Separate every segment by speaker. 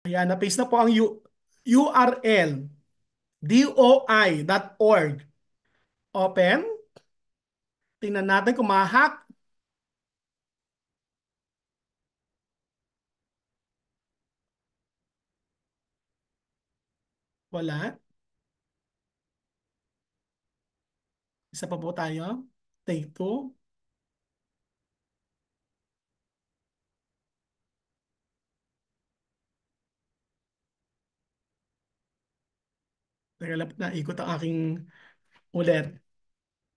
Speaker 1: Ayan, na-paste na po ang URL, doi.org. Open. Tingnan natin kung ma-hack. Wala. Isa pa po tayo. Take two. Teka lang, naikot ang aking ulit.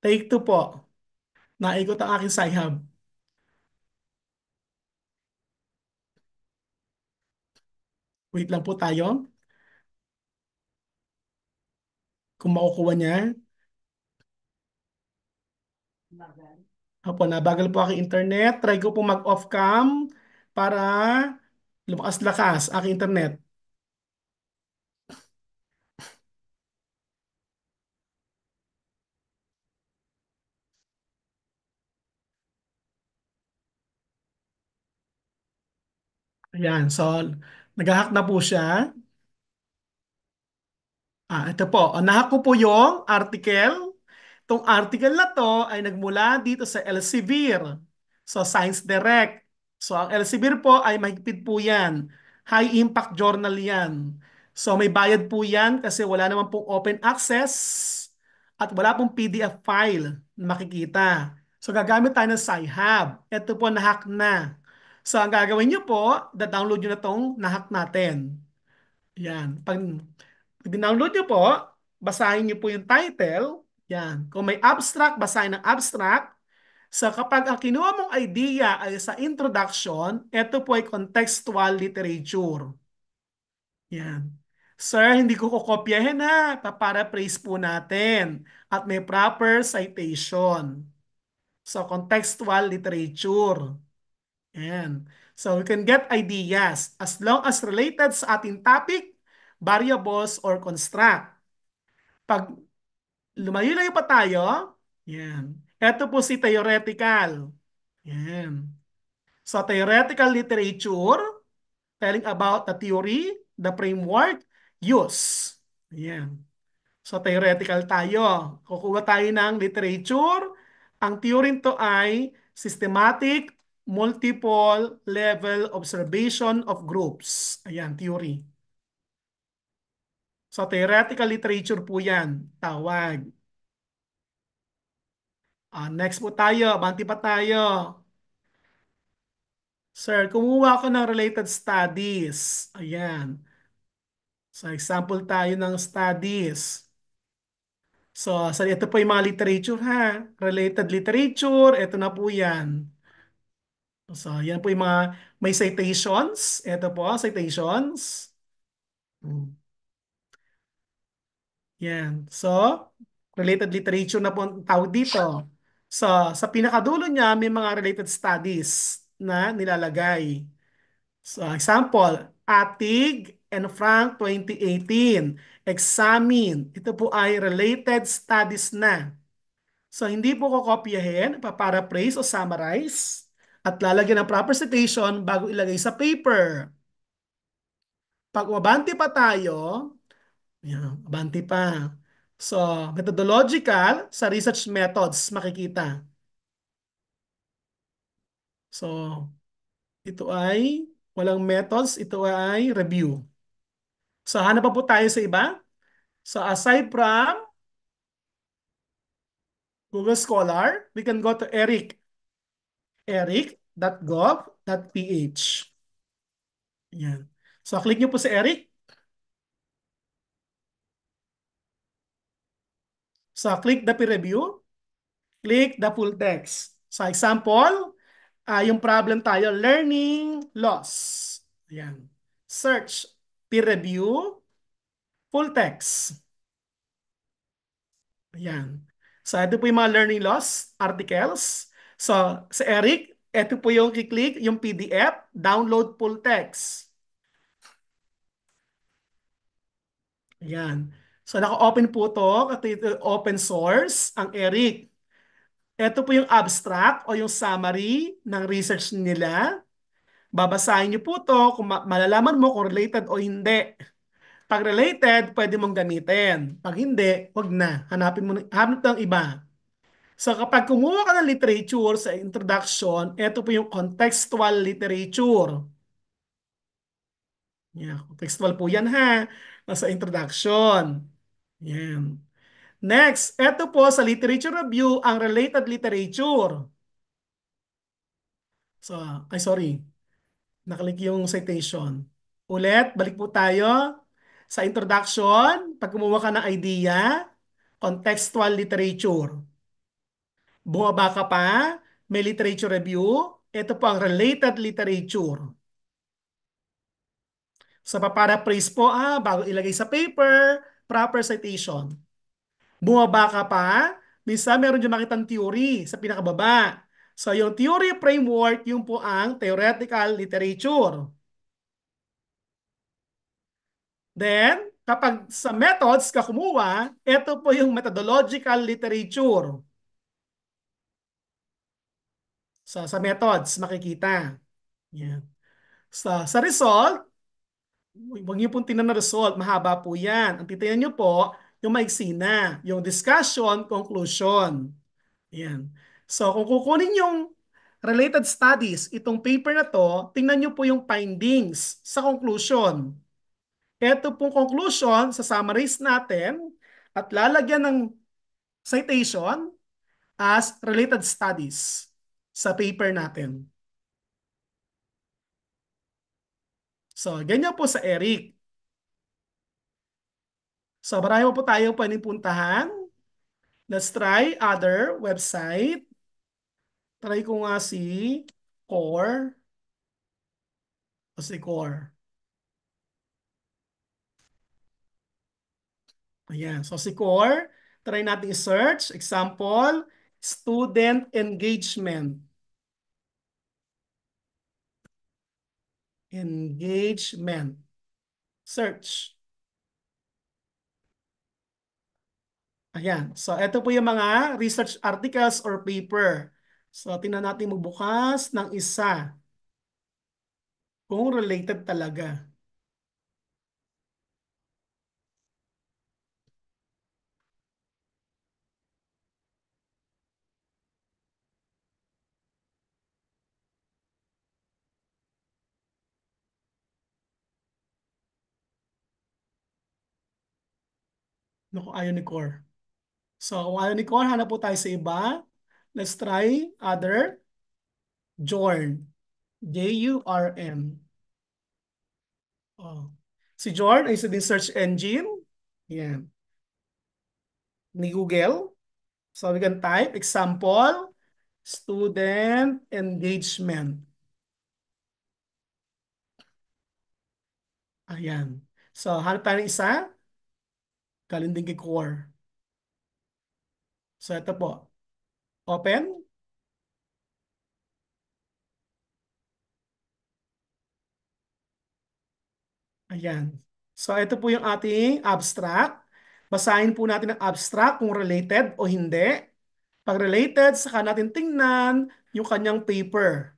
Speaker 1: Take two po. Naikot ang aking Sci-Hub. Wait lang po tayo. Kung makukuha niya. Opo, nabagal po aking internet. Try ko po mag-off cam para lumakas-lakas aking internet. Ayan, so nag-hack na po siya. Ito po. Nahack ko po yung article. Itong article na to ay nagmula dito sa Elsevier. So, Science Direct. So, ang Elsevier po ay mahigpit po yan. High impact journal yan. So, may bayad po yan kasi wala naman pong open access at wala pong PDF file na makikita. So, gagamit tayo ng Sci-Hub. Ito po, nahack na. So, ang gagawin nyo po, da-download nyo na itong nahack natin. Yan. Pag download nyo po, basahin nyo po yung title. Yan. Kung may abstract, basahin ang abstract. So kapag ang kinuha mong idea ay sa introduction, ito po ay contextual literature. Yan. Sir, hindi ko kukopyahin ha. Paparaphrase po natin. At may proper citation. So contextual literature. Yan. So we can get ideas as long as related sa ating topic, variables, or construct. Pag lumayo-layo pa tayo, yan. Ito po si theoretical. Yan. So theoretical literature, telling about the theory, the framework, use. Yan. So theoretical tayo. Kukuha tayo ng literature. Ang theory to ay systematic multiple level observation of groups. Ayan, theory. So theoretical literature po yan. Tawag. Next po tayo. Banti pa tayo. Sir, kumuha ko ng related studies. Ayan. So example tayo ng studies. So ito po yung mga literature ha. Related literature. Ito na po yan. So yan po yung mga may citations. Ito po, citations. Hmm. Yan. So, related literature na po ang tawag dito. So, sa pinakadulo niya, may mga related studies na nilalagay. So, example, Atig and Frank 2018. Examine. Ito po ay related studies na. So, hindi po kokopyahin, paparaphrase o summarize, at lalagyan ng proper citation bago ilagay sa paper. Pag umabante pa tayo, yan, abante pa. So, methodological sa research methods makikita. So, ito ay walang methods, ito ay review. So, hanap pa po tayo sa iba. So, aside from Google Scholar, we can go to Eric. eric.gov.ph. Yan. So, click nyo po sa Eric. So, click the peer review. Click the full text. So, example, yung problem tayo, learning loss. Ayan. Search, peer review, full text. Ayan. So, ito po yung mga learning loss articles. So, sa Eric, ito po yung kiklik, yung PDF, download full text. Ayan. So, naka-open po to, at ito open source, ang Eric. Ito po yung abstract o yung summary ng research nila. Babasahin niyo po to kung malalaman mo kung related o hindi. Pag related, pwede mong gamitin. Pag hindi, wag na. Hanap ng iba. So kapag kumuha ka ng literature sa introduction, ito po yung contextual literature. Yeah, contextual po yan ha. Nasa introduction. Yan. Next, ito po sa literature review, ang related literature. So, ay sorry, nakalink yung citation. Ulit, balik po tayo sa introduction. Pag kumuha ka ng idea, contextual literature. Bumaba ka pa, may literature review. Ito po ang related literature. Sa paparaphrase po, bago ilagay sa paper, proper citation. Bumaba ka pa, minsan meron dyan makitang theory sa pinakababa. So yung theory framework, yung po ang theoretical literature. Then, kapag sa methods ka kumuha, ito po yung methodological literature. Sa methods, makikita. Yan. Sa result, huwag niyo pong tingnan na result, mahaba po yan. Ang titingnan niyo po, yung maiksi na, yung discussion, conclusion. Yan. So kung kukunin yung related studies, itong paper na to, tingnan niyo po yung findings sa conclusion. Ito pong conclusion, sa summarize natin at lalagyan ng citation as related studies sa paper natin. So, ganyan po sa Eric. So, marami po tayo pwedeng puntahan. Let's try other website. Try ko nga si Core. O si Core. Ayan. So, si Core, try natin i-search. Example, student engagement. Engagement. Search. Ayan. So, ito po yung mga research articles or paper. So, tingnan natin magbukas ng isa. Kung related talaga. Naku, ayaw ni Core. So, kung ayaw ni Core, hanap po tayo sa iba. Let's try other. Jorn. J-U-R-N. Oh. Si Jorn ay isa din search engine. Yan. Ni Google. So, we can type example, student engagement. Ayan. So, hanap tayo ng isa. Galing din kay Core. So, ito po. Open. Ayan. So, ito po yung ating abstract. Basahin po natin ang abstract kung related o hindi. Pag related, saka natin tingnan yung kanyang paper.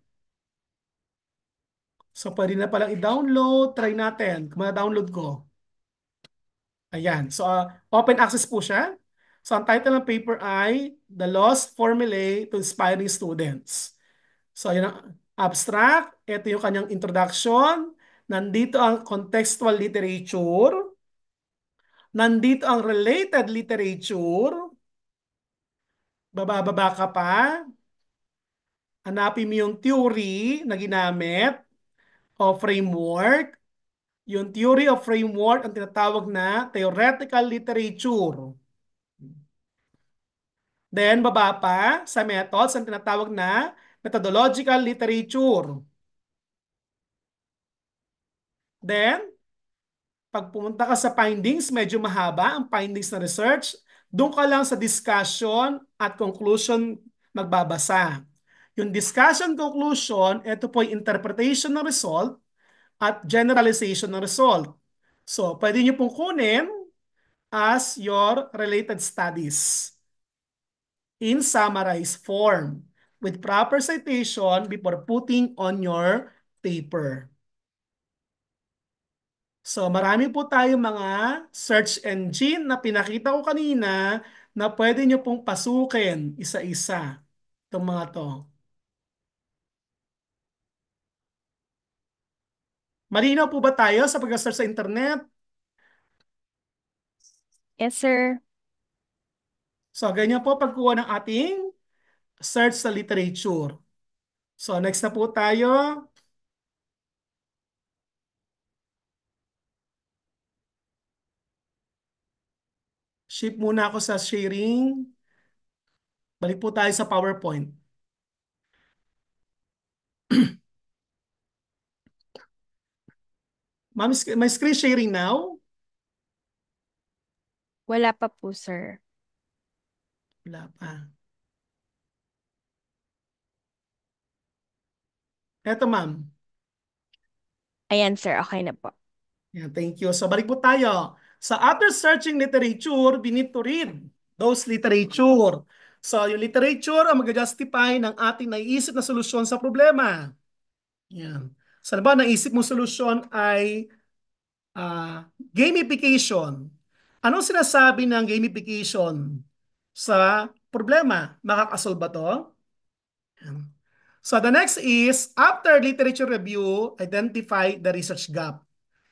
Speaker 1: So, pwede na palang i-download. Try natin. Kung ma-download ko. Ayan. So, open access po siya. So, ang title ng paper ay The Lost Formulae to Inspiring Students. So, yun ang abstract. Ito yung kanyang introduction. Nandito ang contextual literature. Nandito ang related literature. Bababa ka pa. Hanapin mo yung theory na ginamit o framework. Yung theory of framework ang tinatawag na theoretical literature. Then, baba pa sa methods ang tinatawag na methodological literature. Then, pag pumunta ka sa findings, medyo mahaba ang findings na research. Doon ka lang sa discussion at conclusion magbabasa. Yung discussion conclusion, ito po yung interpretation ng result at generalization ng result. So, pwede nyo pong kunin as your related studies in summarized form with proper citation before putting on your paper. So marami po tayong mga search engine na pinakita ko kanina na pwede nyo pong pasukin isa-isa. Itong mga to. Malinaw po ba tayo sa pag-search sa internet?
Speaker 2: Yes, sir.
Speaker 1: So ganyan po pagkuha ng ating search sa literature. So next na po tayo. Shift muna ako sa sharing. Balik po tayo sa PowerPoint. Ma'am, may screen sharing now?
Speaker 2: Wala pa po, sir.
Speaker 1: Wala pa. Eto ma'am.
Speaker 2: Ayan, sir. Okay na po.
Speaker 1: Yeah, thank you. So balik po tayo. So after searching literature, we need to read those literature. So yung literature ang mag-justify ng ating naiisip na solusyon sa problema. Yan. So ba naisip mo solusyon ay gamification. Anong sinasabi ng gamification sa problema? Makakasolve ba to? Yan. So the next is, after literature review, identify the research gap.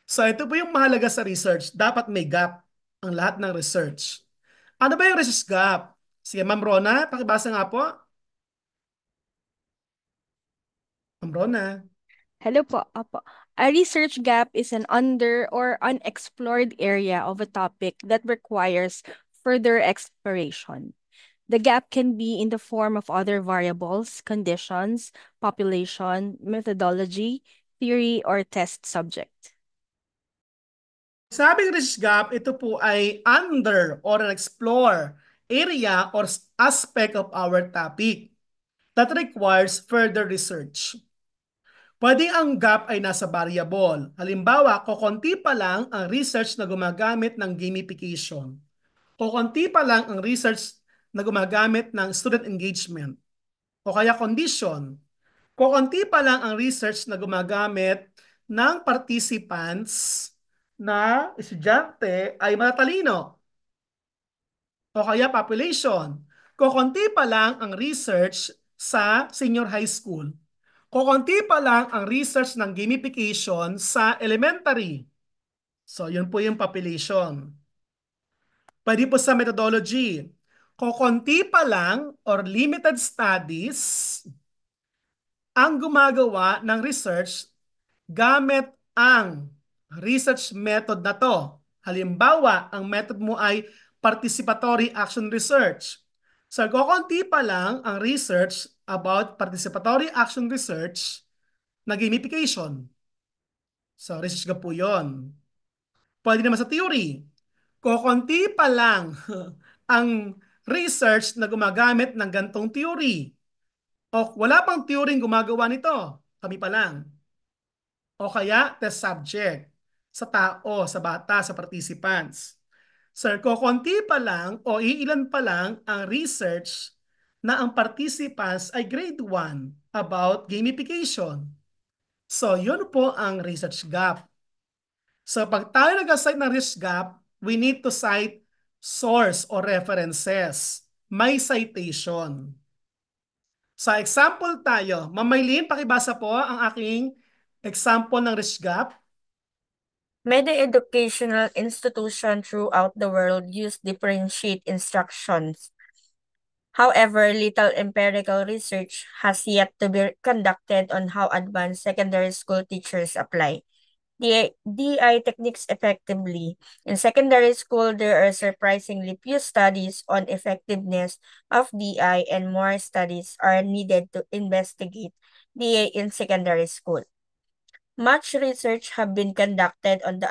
Speaker 1: So ito po yung mahalaga sa research. Dapat may gap ang lahat ng research. Ano ba yung research gap? Sige, Ma'am Rona, pakibasa nga po. Ma'am Rona.
Speaker 2: Hello po. Apo. A research gap is an under or unexplored area of a topic that requires further exploration. The gap can be in the form of other variables, conditions, population, methodology, theory, or test subject.
Speaker 1: Sabing research gap, ito po ay under or explore area or aspect of our topic that requires further research. Pwede ang gap ay nasa variable. Halimbawa, kokonti pa lang ang research na gumagamit ng gamification. Kokonti pa lang ang research na gumagamit ng student engagement. O kaya condition. Kokonti pa lang ang research na gumagamit ng participants na estudyante ay matatalino. O kaya population. Kokonti pa lang ang research sa senior high school. Kokonti pa lang ang research ng gamification sa elementary. So, yun po yung population. Pwede po sa methodology. Kokonti pa lang or limited studies ang gumagawa ng research gamit ang research method na to. Halimbawa, ang method mo ay participatory action research. So, kokonti pa lang ang research about participatory action research na gamification. So, research ka po yun. Pwede naman sa theory. Kokonti pa lang ang research na gumagamit ng gantong theory. O wala pang theory gumagawa nito. Kami pa lang. O kaya test subject. Sa tao, sa bata, sa participants. Sir, kokonti pa lang o iilan pa lang ang research na ang participants ay grade 1 about gamification. So, yun po ang research gap. So, pag tayo nag-cite ng research gap, we need to cite source or references. May citation. Sa example tayo, Ma'am Maylene, pakibasa po ang aking example ng research gap.
Speaker 3: Many educational institutions throughout the world use differentiate instructions. However, little empirical research has yet to be conducted on how advanced secondary school teachers apply DI techniques effectively. In secondary school, there are surprisingly few studies on effectiveness of DI, and more studies are needed to investigate DI in secondary school. Much research have been conducted on the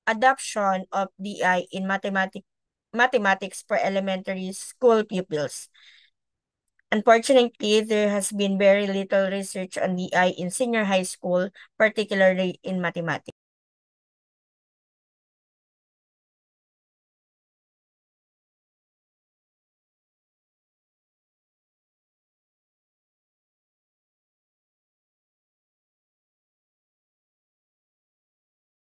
Speaker 3: adoption of DI in mathematics for elementary school pupils. Unfortunately, there has been very little research on DI in senior high school, particularly in mathematics.